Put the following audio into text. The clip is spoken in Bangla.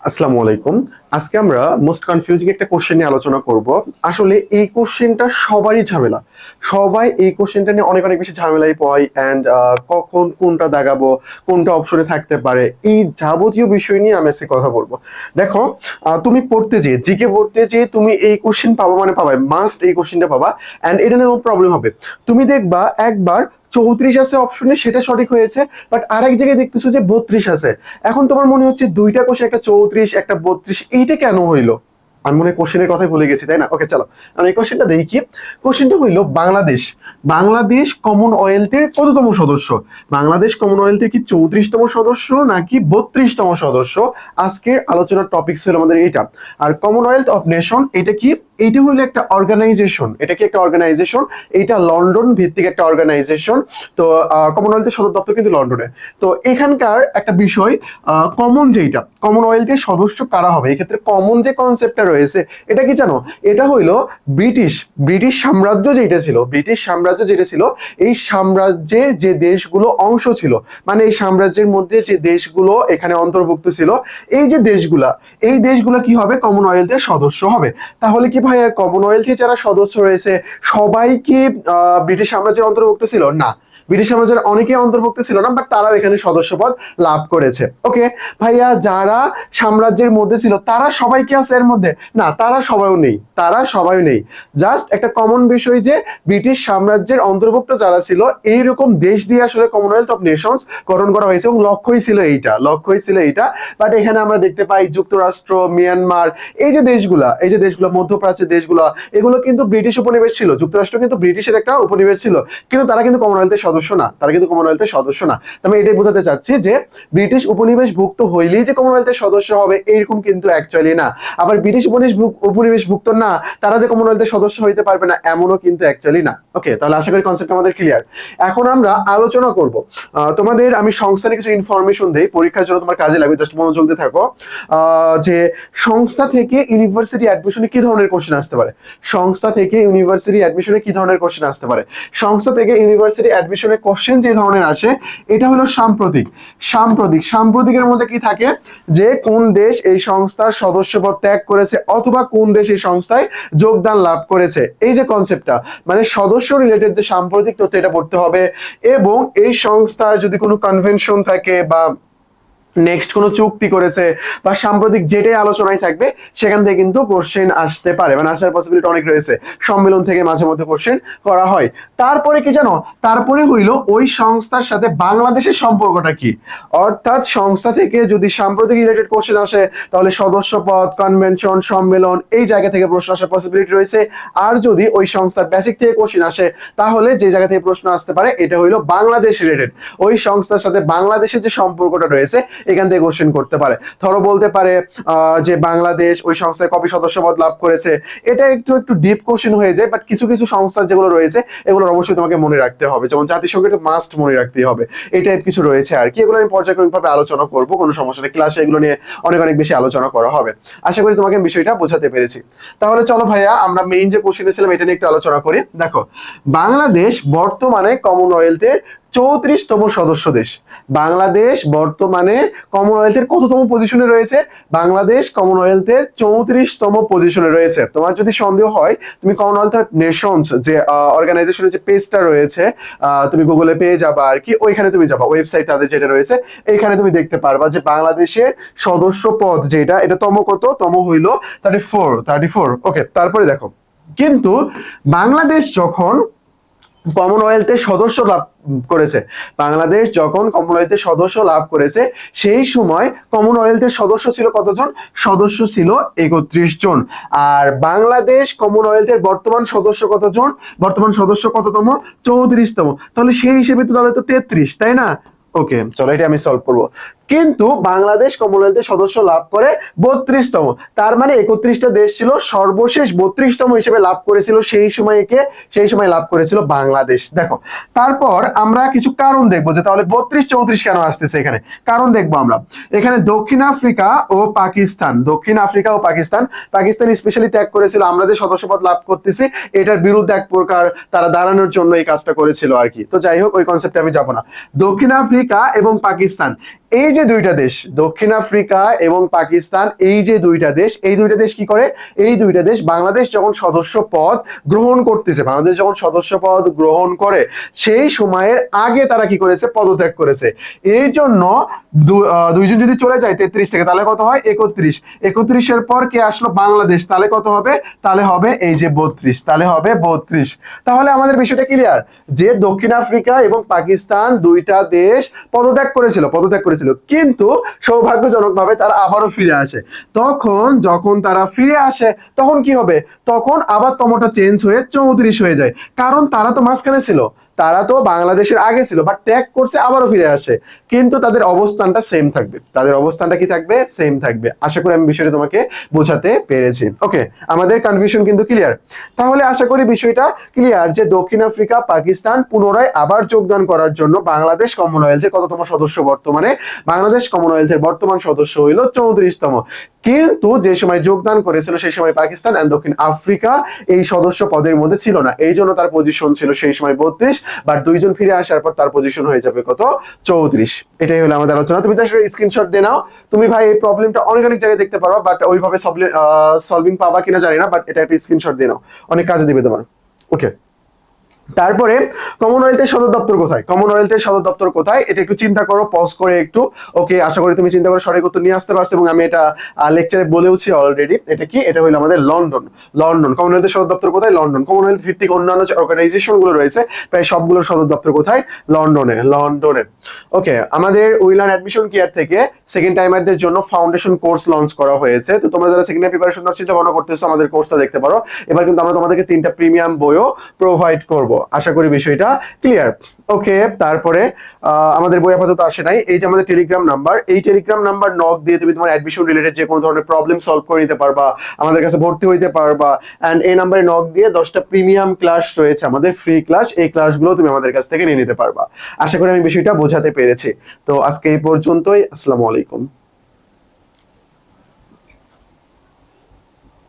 আসসালামু আলাইকুম। আজকে আমরা মোস্ট কনফিউজিং একটা কোশ্চেন নিয়ে আলোচনা করব। আসলে এই কোশ্চেনটা সবারই ঝামেলা, সবাই এই কোশ্চেনটা নিয়ে অনেক অনেক বেশি ঝামেলায় পড়ে। অ্যান্ড কখন কোনটা দাগাবো, কোনটা অপশনে থাকতে পারে, এই যাবতীয় বিষয় নিয়ে আমি আজকে কথা বলবো। দেখো, তুমি পড়তে যেয়ে জিকে পড়তে যেয়ে তুমি এই কোশ্চেন পাবো মানে পাবা, মাস্ট এই কোশ্চেনটা পাবা। অ্যান্ড এটা নিয়ে প্রবলেম হবে। তুমি দেখবা একবার 34 আছে অপশনে, সেটা সঠিক হয়েছে, বাট আরেক জায়গায় দেখতেছো যে 32 আছে। এখন তোমার মনে হচ্ছে দুইটা কোশ্চেন, একটা 34 একটা 32, এইটা কেন হইলো? আমি মনে হয় কোশ্চেনের কথাই ভুলে গেছি, তাই না? ওকে, চলো আমি এই কোশ্চেনটা দেখি। কোশ্চেনটা হইলো বাংলাদেশ বাংলাদেশ কমনওয়েলথের কততম সদস্য? বাংলাদেশ কমনওয়েলথের কি 34তম সদস্য নাকি 32তম সদস্য? আজকের আলোচনার টপিক ছিল আমাদের এইটা। আর কমনওয়েলথ অফ নেশন এটা কি? এইটা হইলো একটা অর্গানাইজেশন। এটা কি একটা অর্গানাইজেশন? এটা লন্ডন ভিত্তিক একটা অর্গানাইজেশন। তো কমনওয়েলথের সদর দপ্তর কিন্তু লন্ডনে। তো এখানকার একটা বিষয়, কমন যেটা কমনওয়েলথের সদস্য কারা হবে, এক্ষেত্রে কমন যে কনসেপ্টটা রয়েছে এটা কি জানো? এটা হইলো ব্রিটিশ ব্রিটিশ সাম্রাজ্য যেটা ছিল, ব্রিটিশ সাম্রাজ্য যেটা ছিল, এই সাম্রাজ্যের যে দেশগুলো অংশ ছিল, মানে এই সাম্রাজ্যের মধ্যে যে দেশগুলো এখানে অন্তর্ভুক্ত ছিল, এই যে দেশগুলা, এই দেশগুলো কি হবে? কমনওয়েলথের সদস্য হবে। তাহলে কি ভাইয়া কমনওয়েলথে যারা সদস্য রয়েছে সবাই কি ব্রিটিশ সাম্রাজ্যের অন্তর্ভুক্ত ছিল? না, ব্রিটিশ সাম্রাজ্যের অনেকে অন্তর্ভুক্ত ছিল না, বাট তারাও এখানে সদস্যপদ লাভ করেছে। ওকে ভাইয়া, যারা সাম্রাজ্যের মধ্যে ছিল তারা সবাই কি আছে এর মধ্যে? না, তারা সবাইও নেই, তারা সবাই নেই। জাস্ট একটা কমন বিষয় যে ব্রিটিশ সাম্রাজ্যের অন্তর্ভুক্ত যারা ছিল, এইরকম দেশ দিয়ে আসলে কমনওয়েলথ অফ নেশনস গঠন করা হয়েছে, এবং লক্ষ্যই ছিল এইটা। বাট এখানে আমরা দেখতে পাই যুক্তরাষ্ট্র, মিয়ানমার, এই যে দেশগুলো মধ্যপ্রাচ্যের দেশগুলো, এগুলো কিন্তু ব্রিটিশ উপনিবেশ ছিল। যুক্তরাষ্ট্র কিন্তু ব্রিটিশের একটা উপনিবেশ ছিল, কিন্তু তারা কিন্তু কমনওয়েলথের সদস্য না, আমি এটাই বোঝাতে চাচ্ছি যে ব্রিটিশ উপনিবেশ ভুক্ত হইলেই যে কমনওয়েলথের সদস্য হবে এরকম কিন্তু অ্যাকচুয়ালি না। আবার ব্রিটিশ উপনিবেশ ভুক্ত না, তারা যে কমনওয়েলথের সদস্য হইতে পারবে না, এমনও কিন্তু অ্যাকচুয়ালি না। ওকে, তাহলে আশা করি কনসেপ্ট আমাদের ক্লিয়ার। এখন আমরা আলোচনা করব, তোমাদের আমি সংস্থানে কিছু ইনফরমেশন দেই, পরীক্ষার জন্য তোমার কাজে লাগবে, জাস্ট মনোযোগ দিয়ে থাকো। যে সংস্থা থেকে ইউনিভার্সিটি অ্যাডমিশনে কি ধরনের কোশ্চেন আসতে পারে? সংস্থা থেকে ইউনিভার্সিটি অ্যাডমিশনে কি ধরনের কোশ্চেন আসতে পারে? সংস্থা থেকে ইউনিভার্সিটি অ্যাডমিশনের কোশ্চেন যে ধরনের আসে, এটা হলো সাম্প্রতিকের মধ্যে কি থাকে? যে কোন দেশ এই সংস্থার সদস্যপদ ত্যাগ করেছে, অথবা কোন দেশ এই সংস্থায় যোগদান লাভ করেছে, এই যে কনসেপ্টটা, মানে সদস্য রিলেটেড যে সাম্প্রতিক তথ্য, এটা পড়তে হবে। এবং এই সংস্থার যদি কোনো কনভেনশন থাকে, বা নেক্সট কোনো চুক্তি করেছে, বা সাম্প্রতিক যেটাই আলোচনায় থাকবে, সেখান থেকে কিন্তু কোশ্চেন আসতে পারে, মানে আসার পসিবিলিটি অনেক রয়েছে। সম্মেলন থেকে মাঝে মধ্যে কোশ্চেন করা হয়। তারপরে কি জানো? তারপরে হইলো ওই সংস্থার সাথে বাংলাদেশের সম্পর্কটা কি। অর্থাৎ সংস্থা থেকে যদি সাম্প্রতিক রিলেটেড কোশ্চেন আসে, তাহলে সদস্যপদ, কনভেনশন, সম্মেলন, এই জায়গা থেকে প্রশ্ন আসার পসিবিলিটি রয়েছে। আর যদি ওই সংস্থার বেসিক থেকে কোশ্চেন আসে, তাহলে যে জায়গা থেকে প্রশ্ন আসতে পারে এটা হইলো বাংলাদেশ রিলেটেড, ওই সংস্থার সাথে বাংলাদেশের যে সম্পর্কটা রয়েছে এখান থেকে কোশ্চেন করতে পারে। ধরো বলতে পারে যে বাংলাদেশ ওই সংস্থায় কবে সদস্যপদ লাভ করেছে। এটা একটু একটু ডিপ কোশ্চেন হয়ে যায়, বাট কিছু কিছু সংস্থা যেগুলো রয়েছে এগুলোর অবশ্যই তোমাকে মনে রাখতে হবে, যেমন জাতিসংঘের তো মাস্ট মনে রাখতেই হবে। এই টাইপ কিছু রয়েছে আর কি, এগুলো আমি পর্যায়ক্রমিকভাবে আলোচনা করবো, কোনো সমস্যা নেই, ক্লাসে এগুলো নিয়ে অনেক অনেক বেশি আলোচনা করা হবে। আশা করি তোমাকে বিষয়টা বোঝাতে পেরেছি। তাহলে চলো ভাইয়া, আমরা মেইন যে কোশ্চেন ছিলাম এটা নিয়ে একটু আলোচনা করি। দেখো, বাংলাদেশ বর্তমানে কমনওয়েলথের 34তম সদস্য দেশ। বাংলাদেশ বর্তমানে কমনওয়েলথের কততম পজিশনে রয়েছে? বাংলাদেশ কমনওয়েলথের 34তম পজিশনে রয়েছে। তোমার যদি সন্দেহ হয়, তুমি কমনওয়েলথ নেশনস যে অর্গানাইজেশনের যে পেজটা রয়েছে, তুমি গুগলে পেয়ে যাবা আর কি, ওইখানে তুমি যাবা, ওয়েবসাইট তাদের যেটা রয়েছে, এইখানে তুমি দেখতে পারবা যে বাংলাদেশের সদস্য পদ যেটা, এটা তম কত? তম হইলো 34। ওকে, তারপরে দেখো, কিন্তু বাংলাদেশ যখন কমনওয়েলথের সদস্য লাভ করেছে, বাংলাদেশ যখন কমনওয়েলথের সদস্য লাভ করেছে, সেই সময় কমনওয়েলথের সদস্য ছিল কতজন? সদস্য ছিল 31 জন। আর বাংলাদেশ কমনওয়েলথের বর্তমান সদস্য কতজন? বর্তমান সদস্য কততম? 34তম। তাহলে সেই হিসেবে তো তাহলে তো 33, তাই না? ওকে, চলো এটা আমি সলভ করবো। কিন্তু বাংলাদেশ কমনওয়েলথের সদস্য লাভ করে 32তম, তার মানে 31টা দেশ ছিল, সর্বশেষ 32তম হিসেবে লাভ করেছিল সেই সময় লাভ করেছিল বাংলাদেশ। দেখো, তারপর আমরা কিছু কারণ দেখবো যে তাহলে 32 34 কেন আসতেছে এখানে, কারণ দেখবো আমরা। এখানে দক্ষিণ আফ্রিকা ও পাকিস্তান স্পেশালি ত্যাগ করেছিল, আমরা যে সদস্যপদ লাভ করতেছি এটার বিরুদ্ধে এক প্রকার তারা দাঁড়ানোর জন্য এই কাজটা করেছিল আর কি। তো যাই হোক, ওই কনসেপ্টে আমি যাব না। দক্ষিণ আফ্রিকা এবং পাকিস্তান, এই যে দুইটা দেশ দক্ষিণ আফ্রিকা এবং পাকিস্তান, এই যে দুইটা দেশ, এই দুইটা দেশ কি করে, এই দুইটা দেশ বাংলাদেশ যখন সদস্য পদ গ্রহণ করতেছে, বাংলাদেশ যখন সদস্য পদ গ্রহণ করে সেই সময়ের আগে তারা কি করেছে, পদত্যাগ করেছে। এই জন্য দুইজন যদি চলে যায় 33 থেকে, তাহলে কত হয় 31, 31-এর পর কে আসলো, বাংলাদেশ, তাহলে কত হবে, তাহলে হবে এই যে 32, তাহলে হবে 32। তাহলে আমাদের বিষয়টা ক্লিয়ার যে দক্ষিণ আফ্রিকা এবং পাকিস্তান দুইটা দেশ পদত্যাগ করেছিল, কিন্তু সৌভাগ্যজনকভাবে তারা আবারও ফিরে আসে। তখন যখন তারা ফিরে আসে তখন কি হবে, তখন আবার তমটা চেঞ্জ হয়ে 34 হয়ে যায়, কারণ তারা তো মাঝখানে ছিল, তারা তো বাংলাদেশের আগে ছিল, বাট ত্যাগ করছে আবারও ফিরে আসে, কিন্তু তাদের অবস্থানটা সেম থাকবে, তাদের অবস্থানটা কি থাকবে, সেম থাকবে। আশা করি আমি বিষয়টা তোমাকে বোঝাতে পেরেছি। ওকে, আমাদের কনফিউশন কিন্তু ক্লিয়ার। তাহলে আশা করি বিষয়টা ক্লিয়ার যে দক্ষিণ আফ্রিকা পাকিস্তান পুনরায় আবার যোগদান করার জন্য বাংলাদেশ কমনওয়েলথের কততম সদস্য বর্তমানে, বাংলাদেশ কমনওয়েলথের বর্তমান সদস্য হইল 34তম। কিন্তু যে সময় যোগদান করেছিল সেই সময় পাকিস্তান এন্ড দক্ষিণ আফ্রিকা এই সদস্য পদের মধ্যে ছিল না, এই জন্য তার পজিশন ছিল সেই সময় 32, বাট দুইজন ফিরে আসার পর তার পজিশন হয়ে যাবে কত, 34। এটাই হলো আমাদের আলোচনা। তুমি জাস্ট স্ক্রিনশট দিয়ে নাও। তুমি ভাই এই প্রবলেমটা অনেক অনেক জায়গায় দেখতে পারো, বাট ওইভাবে সলভিং পাবা কিনা জানি না, বাট এটা একটা স্ক্রিনশট দিয়ে নাও, অনেক কাজে দিবে তোমার। ওকে, তারপরে কমনওয়েলথের সদর দপ্তর কোথায়, কমনওয়েলথের সদর দপ্তর কোথায়, এটা একটু চিন্তা করো, পজ করে একটু। ওকে, আশা করি তুমি চিন্তা করে সঠিক উত্তর নিয়ে আসতে পারছো, এবং আমি এটা লেকচারে বলেওছি অলরেডি। এটা কি, এটা হলো আমাদের লন্ডন। লন্ডন কমনওয়েলথের সদর দপ্তর কোথায়, লন্ডন। কমনওয়েলথ ভিত্তিক অন্যান্য যে অর্গানাইজেশন গুলো রয়েছে প্রায় সবগুলোর সদর দপ্তর কোথায়, লন্ডনে, লন্ডনে। ওকে, আমাদের উইলান অ্যাডমিশন কেয়ার থেকে সেকেন্ড টাইমারদের জন্য ফাউন্ডেশন কোর্স লঞ্চ করা হয়েছে। তো তোমরা যারা সেকেন্ড প্রিপারেশন নাও, চিন্তা ভাবনা করতেছো, আমাদের কোর্সটা দেখতে পারো। এবার কিন্তু আমরা তোমাদেরকে 3টা প্রিমিয়াম বইও প্রোভাইড করব। আশা করি বিষয়টা ক্লিয়ার। ওকে, তারপরে আমাদের বই আপাতত আসে নাই। এই যে আমাদের টেলিগ্রাম নাম্বার, এই টেলিগ্রাম নাম্বার নক দিয়ে তুমি তোমার অ্যাডমিশন রিলেটেড যে কোনো ধরনের প্রবলেম সলভ করে নিতে পারবা, আমাদের কাছে ভর্তি হইতে পারবা। এন্ড এই নাম্বারে নক দিয়ে 10টা প্রিমিয়াম ক্লাস রয়েছে আমাদের, ফ্রি ক্লাস, এই ক্লাসগুলো তুমি আমাদের কাছ থেকে নিয়ে নিতে পারবা। আশা করি আমি বিষয়টা বোঝাতে পেরেছি। তো আজকে এই পর্যন্তই। আসসালামু আলাইকুম।